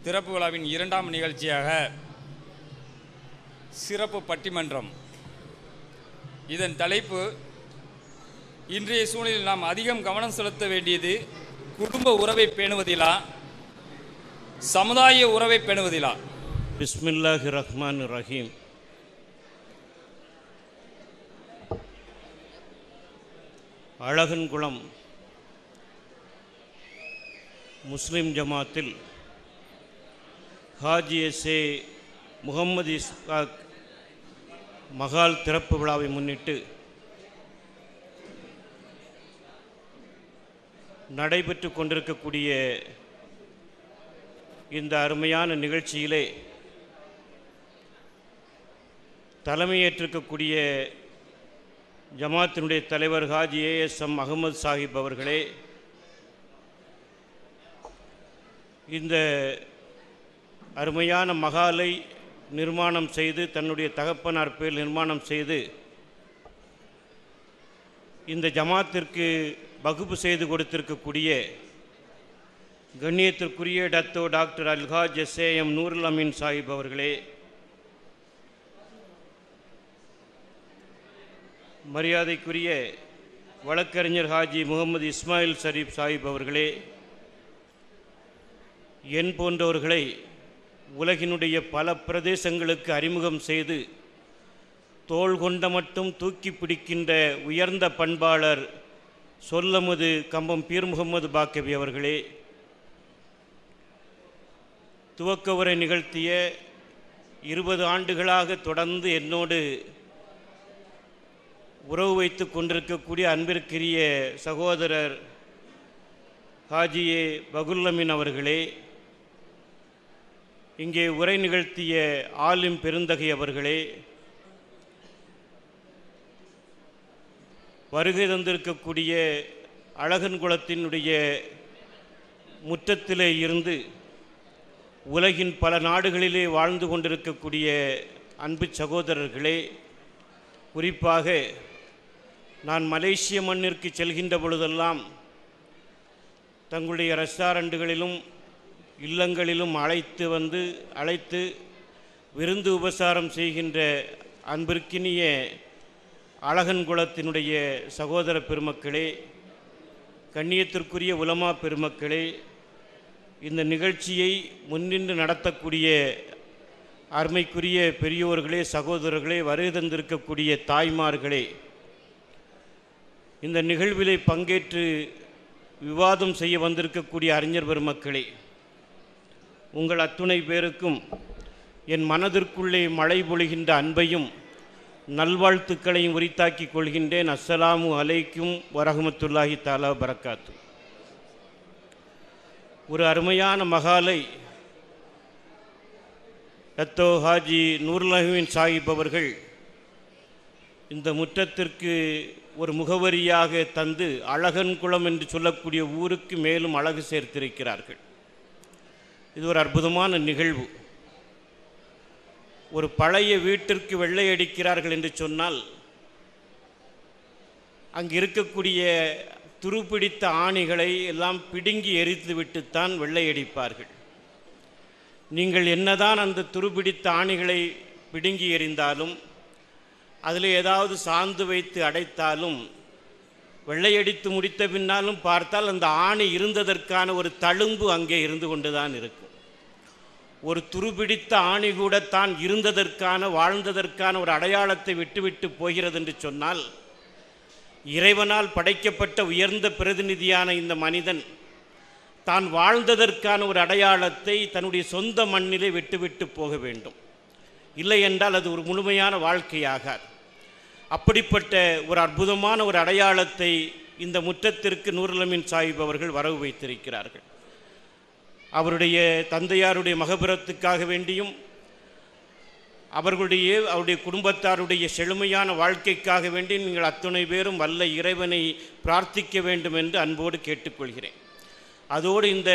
திறப்பு விழாவின் இரண்டாம் நிகழ்ச்சியாக சிறப்பு பட்டிமன்றம். இதன் தலைப்பு, இன்றைய சூழலில் நாம் அதிகம் கவனம் செலுத்த வேண்டியது குடும்ப உறவை பேணுவதிலா, சமுதாய உறவை பேணுவதிலா. பிஸ்மில்லாஹிர் ரஹ்மானிர் ரஹீம். அழகன்குளம் முஸ்லிம் ஜமாத்தில் ஹாஜி எஸ்ஏ முகமது இஸ்ஹாக் மகால் திறப்பு விழாவை முன்னிட்டு நடைபெற்று கொண்டிருக்கக்கூடிய இந்த அருமையான நிகழ்ச்சியிலே தலைமையேற்றிருக்கக்கூடிய ஜமாத்தினுடைய தலைவர் ஹாஜி ஏஎஸ்எம் அகமது சாஹிப் அவர்களே, இந்த அருமையான மகாலை நிர்மாணம் செய்து தன்னுடைய தகப்பனார் பேர் நிர்மாணம் செய்து இந்த ஜமாத்திற்கு வகுப்பு செய்து கொடுத்திருக்கக்கூடிய கண்ணியத்திற்குரிய டாக்டர் அல்ஹாஜ் எஸ்ஏஎம் நூருல் அமீன் சாஹிப் அவர்களே, மரியாதைக்குரிய வழக்கறிஞர் ஹாஜி முகமது இஸ்மாயில் ஷரீப் சாஹிப் அவர்களே, என் போன்றவர்களை உலகினுடைய பல பிரதேசங்களுக்கு அறிமுகம் செய்து தோள் கொண்ட மட்டும் தூக்கி பிடிக்கின்ற உயர்ந்த பண்பாளர் சொல்லமுது கம்பம் பீர் முகமது பாக்கவி அவர்களே, துவக்க உரை நிகழ்த்திய 20 ஆண்டுகளாக தொடர்ந்து என்னோடு உறவு வைத்து கொண்டிருக்கக்கூடிய அன்பிற்குரிய சகோதரர் ஹாஜியே பகுல்லமின் அவர்களே, இங்கே உரை நிகழ்த்திய ஆலிம் பெருந்தகை அவர்களே, வருகை தந்திருக்கக்கூடிய அழகன்குளத்தினுடைய முற்றத்திலே இருந்து உலகின் பல நாடுகளிலே வாழ்ந்து கொண்டிருக்கக்கூடிய அன்பு சகோதரர்களே, குறிப்பாக நான் மலேசிய மண்ணிற்கு செல்கின்ற பொழுதெல்லாம் தங்களுடைய ரெஸ்டாரண்ட்டுகளிலும் இல்லங்களிலும் அழைத்து விருந்து உபசாரம் செய்கின்ற அன்பிற்கினிய அழகன்குளத்தினுடைய சகோதர பெருமக்களே, கண்ணியத்திற்குரிய உலமா பெருமக்களே, இந்த நிகழ்ச்சியை முன்னின்று நடத்தக்கூடிய அருமைக்குரிய பெரியோர்களே, சகோதரர்களே, வருகை தந்திருக்கக்கூடிய தாய்மார்களே, இந்த நிகழ்விலே பங்கேற்று விவாதம் செய்ய வந்திருக்கக்கூடிய அறிஞர் பெருமக்களே, உங்கள் அத்துணை பேருக்கும் என் மனதிற்குள்ளே மழை பொழிகின்ற அன்பையும் நல்வாழ்த்துக்களையும் உரித்தாக்கிக் கொள்கின்றேன். அஸ்ஸலாமு அலைக்கும் வரஹ்மத்துல்லாஹி தஆலா பரக்காத்து. ஒரு அருமையான மகாலை டத்தோ ஹாஜி நூருல் அமீன் சாஹிப் அவர்கள் இந்த முற்றத்திற்கு ஒரு முகவரியாக தந்து அழகன்குளம் என்று சொல்லக்கூடிய ஊருக்கு மேலும் அழகு சேர்த்திருக்கிறார்கள். இது ஒரு அற்புதமான நிகழ்வு. ஒரு பழைய வீட்டிற்கு வெள்ளை அடிக்கிறார்கள் என்று சொன்னால் அங்கு இருக்கக்கூடிய துருப்பிடித்த ஆணிகளை எல்லாம் பிடுங்கி எரித்துவிட்டுத்தான் வெள்ளை அடிப்பார்கள். நீங்கள் என்னதான் அந்த துருப்பிடித்த ஆணிகளை பிடுங்கி எறிந்தாலும் அதில் ஏதாவது சாந்து வைத்து அடைத்தாலும் வெள்ளையடித்து முடித்த பின்னாலும் பார்த்தால் அந்த ஆணி இருந்ததற்கான ஒரு தழும்பு அங்கே இருந்து கொண்டுதான் இருக்கும். ஒரு துருபிடித்த ஆணி கூட தான் இருந்ததற்கான வாழ்ந்ததற்கான ஒரு அடையாளத்தை விட்டுவிட்டு போகிறது என்று சொன்னால், இறைவனால் படைக்கப்பட்ட உயர்ந்த பிரதிநிதியான இந்த மனிதன் தான் வாழ்ந்ததற்கான ஒரு அடையாளத்தை தன்னுடைய சொந்த மண்ணிலே விட்டுவிட்டு போக வேண்டும். இல்லை என்றால் அது ஒரு முழுமையான வாழ்க்கையாகாது. அப்படிப்பட்ட ஒரு அற்புதமான ஒரு அடையாளத்தை இந்த முற்றத்திற்கு நூருல் அமீன் சாஹிப் அவர்கள் வரவு வைத்திருக்கிறார்கள். அவருடைய தந்தையாருடைய மகபுரத்துக்காக வேண்டியும் அவருடைய குடும்பத்தாருடைய செழுமையான வாழ்க்கைக்காக வேண்டி நீங்கள் அத்துணை பேரும் வல்ல இறைவனை பிரார்த்திக்க வேண்டும் என்று அன்போடு கேட்டுக்கொள்கிறேன். அதோடு இந்த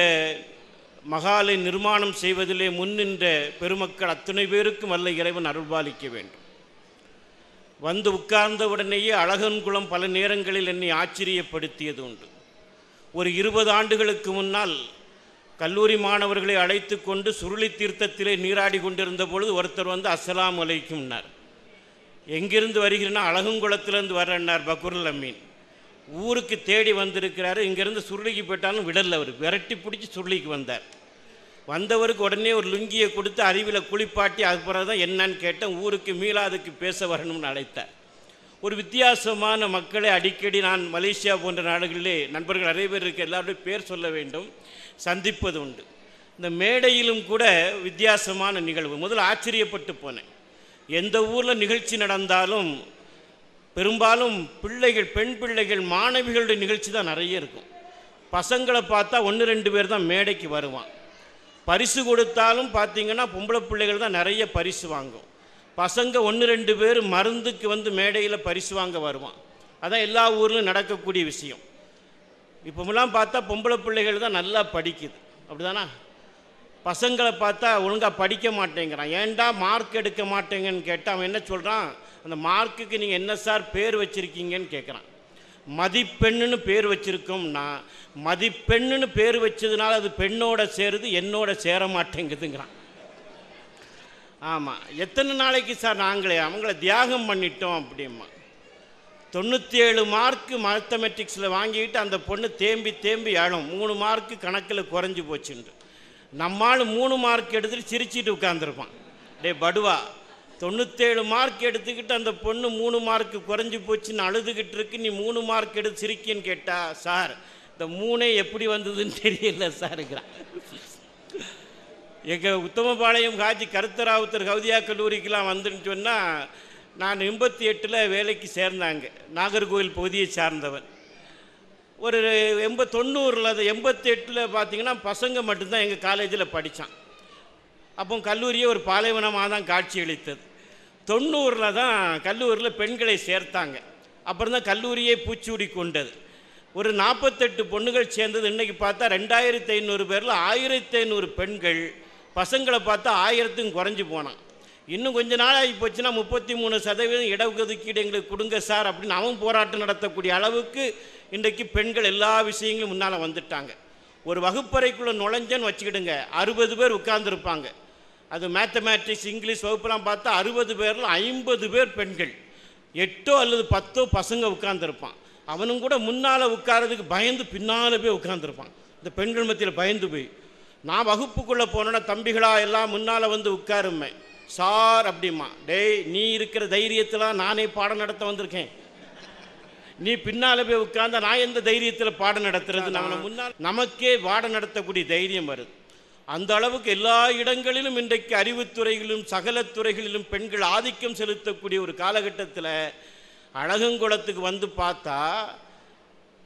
மகாலை நிர்மாணம் செய்வதிலே முன்னின்ற பெருமக்கள் அத்துணை பேருக்கும் வல்ல இறைவன் அருள்பாலிக்க வேண்டும். வந்து உட்கார்ந்தவுடனேயே அழகன்குளம் பல நேரங்களில் என்னை ஆச்சரியப்படுத்தியது உண்டு. ஒரு 20 ஆண்டுகளுக்கு முன்னால் கல்லூரி மாணவர்களை அழைத்து கொண்டு சுருளி தீர்த்தத்திலே நீராடி கொண்டிருந்த பொழுது ஒருத்தர் வந்து அஸ்ஸலாமு அலைக்கும்னார். எங்கிருந்து வருகிறேன்னா அழகுங்குளத்திலேருந்து வர்றேன்னார் பக்ருல் அமீன். ஊருக்கு தேடி வந்திருக்கிறாரு. இங்கேருந்து சுருளிக்கு போயிட்டாலும் விடல, அவர் விரட்டி பிடிச்சி சுருளிக்கு வந்தார். வந்தவருக்கு உடனே ஒரு லுங்கியை கொடுத்து அருவியில் குளிப்பாட்டி அது பிறகு தான் என்னன்னு கேட்டேன். ஊருக்கு மீளாதுக்கு பேச வரணும்னு அழைத்தார். ஒரு வித்தியாசமான மக்களை அடிக்கடி நான் மலேசியா போன்ற நாடுகளிலே நண்பர்கள் நிறைய பேர் இருக்க எல்லாருடைய பேர் சொல்ல வேண்டும் சந்திப்பது உண்டு. இந்த மேடையிலும் கூட வித்தியாசமான நிகழ்வு. முதல்ல ஆச்சரியப்பட்டு போனேன். எந்த ஊரில் நிகழ்ச்சி நடந்தாலும் பெரும்பாலும் பிள்ளைகள், பெண் பிள்ளைகள், மாணவிகளுடைய நிகழ்ச்சி தான் நிறைய இருக்கும். பசங்களை பார்த்தா 1-2 பேர் தான் மேடைக்கு வருவான். பரிசு கொடுத்தாலும் பார்த்தீங்கன்னா பொம்பளை பிள்ளைகள் தான் நிறைய பரிசு வாங்கும். பசங்க 1-2 பேர் மருந்துக்கு வந்து மேடையில் பரிசு வாங்க வருவான். அதான் எல்லா ஊர்லையும் நடக்கக்கூடிய விஷயம். இப்போமெல்லாம் பார்த்தா பொம்பளை பிள்ளைகள் தான் நல்லா படிக்குது, அப்படிதானா? பசங்களை பார்த்தா ஒழுங்காக படிக்க மாட்டேங்கிறான். ஏன்டா மார்க் எடுக்க மாட்டேங்கன்னு கேட்டால் அவன் என்ன சொல்கிறான், அந்த மார்க்குக்கு நீங்கள் என்ன சார் பேர் வச்சுருக்கீங்கன்னு கேட்குறான். மதிப்பெண்ணுன்னு பேர் வச்சுருக்கோம்னா, மதிப்பெண்ணுன்னு பேர் வச்சதுனால அது பெண்ணோட சேருது, என்னோட சேர மாட்டேங்குதுங்கிறான். ஆமாம், எத்தனை நாளைக்கு சார் நாங்களே அவங்கள தியாகம் பண்ணிட்டோம் அப்படிமா. 97 மார்க்கு மேத்தமெட்டிக்ஸில் வாங்கிக்கிட்டு அந்த பொண்ணு தேம்பி தேம்பி அழும். 3 மார்க்கு கணக்கில் குறைஞ்சி போச்சுண்டு. நம்மால் 3 மார்க் எடுத்துகிட்டு சிரிச்சிட்டு உட்காந்துருப்பான். டே படுவா, 97 மார்க் எடுத்துக்கிட்டு அந்த பொண்ணு 3 மார்க்கு குறைஞ்சி போச்சுன்னு அழுதுகிட்டு இருக்கு, நீ 3 மார்க் எடுத்து சிரிக்கின்னு கேட்டா, சார் இந்த 3 எப்படி வந்ததுன்னு தெரியல சாருங்கிறான். எங்கள் உத்தமபாளையம் காஜி கருத்தராவுத்தர் கவுதியா கல்லூரிக்கெலாம் வந்துன்னு சொன்னால், நான் 88 வேலைக்கு சேர்ந்தாங்க. நாகர்கோவில் பகுதியை சார்ந்தவன். ஒரு 90 88 பார்த்தீங்கன்னா பசங்க மட்டும்தான் எங்கள் காலேஜில் படித்தான். அப்போ கல்லூரியே ஒரு பாலைவனமாக தான் காட்சி அளித்தது. 90 தான் கல்லூரியில் பெண்களை சேர்த்தாங்க. அப்புறம் தான் கல்லூரியே பூச்சூடி கொண்டது. ஒரு 48 பொண்ணுகள் சேர்ந்தது. இன்றைக்கி பார்த்தா 2500 பேரில் 1500 பெண்கள். பசங்களை பார்த்தா 1000க்கும் குறைஞ்சி போனான். இன்னும் கொஞ்ச நாள் ஆகி போச்சுன்னா 33% இடஒதுக்கீடு எங்களுக்கு கொடுங்க சார் அப்படின்னு அவன் போராட்டம் நடத்தக்கூடிய அளவுக்கு இன்றைக்கு பெண்கள் எல்லா விஷயங்களும் முன்னால் வந்துட்டாங்க. ஒரு வகுப்பறைக்குள்ளே நுழைஞ்சன்னு வச்சுக்கிடுங்க, 60 பேர் உட்கார்ந்துருப்பாங்க. அது மேத்தமேட்டிக்ஸ், இங்கிலீஷ் வகுப்பெல்லாம் பார்த்தா 60 பேரில் 50 பேர் பெண்கள், 8 அல்லது 10 பசங்க உட்கார்ந்துருப்பான். அவனும் கூட முன்னால் உட்காரதுக்கு பயந்து பின்னால் போய் உட்கார்ந்துருப்பான். இந்த பெண்கள் மத்தியில் பயந்து போய் நான் வகுப்புக்குள்ளே போனோன்னா, தம்பிகளா எல்லாம் முன்னால் வந்து உட்காருமே சார் அப்படிமா. டேய், நீ இருக்கிற தைரியத்தில் நானே பாடம் நடத்த வந்திருக்கேன், நீ பின்னால் போய் உட்கார்ந்தா நான் எந்த தைரியத்தில் பாடம் நடத்துறது? நம்ம முன்னால் நமக்கே பாடம் நடத்தக்கூடிய தைரியம் வருது. அந்த அளவுக்கு எல்லா இடங்களிலும் இன்றைக்கு அறிவுத்துறைகளிலும் சகல துறைகளிலும் பெண்கள் ஆதிக்கம் செலுத்தக்கூடிய ஒரு காலகட்டத்தில் அழகங்குளத்துக்கு வந்து பார்த்தா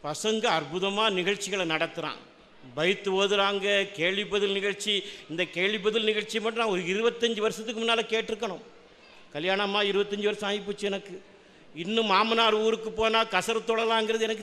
பசங்க அற்புதமாக நிகழ்ச்சிகளை நடத்துகிறான். பைத்து ஓதுறாங்க, கேள்வி பதில் நிகழ்ச்சி. இந்த கேள்வி பதில் நிகழ்ச்சி மட்டும் நான் ஒரு 25 வருஷத்துக்கு முன்னால் கேட்டிருக்கணும். கல்யாணமாக 25 வருஷம் ஆகிப்போச்சு எனக்கு. இன்னும் மாமனார் ஊருக்கு போனால் கசரு தொடலாங்கிறது எனக்கு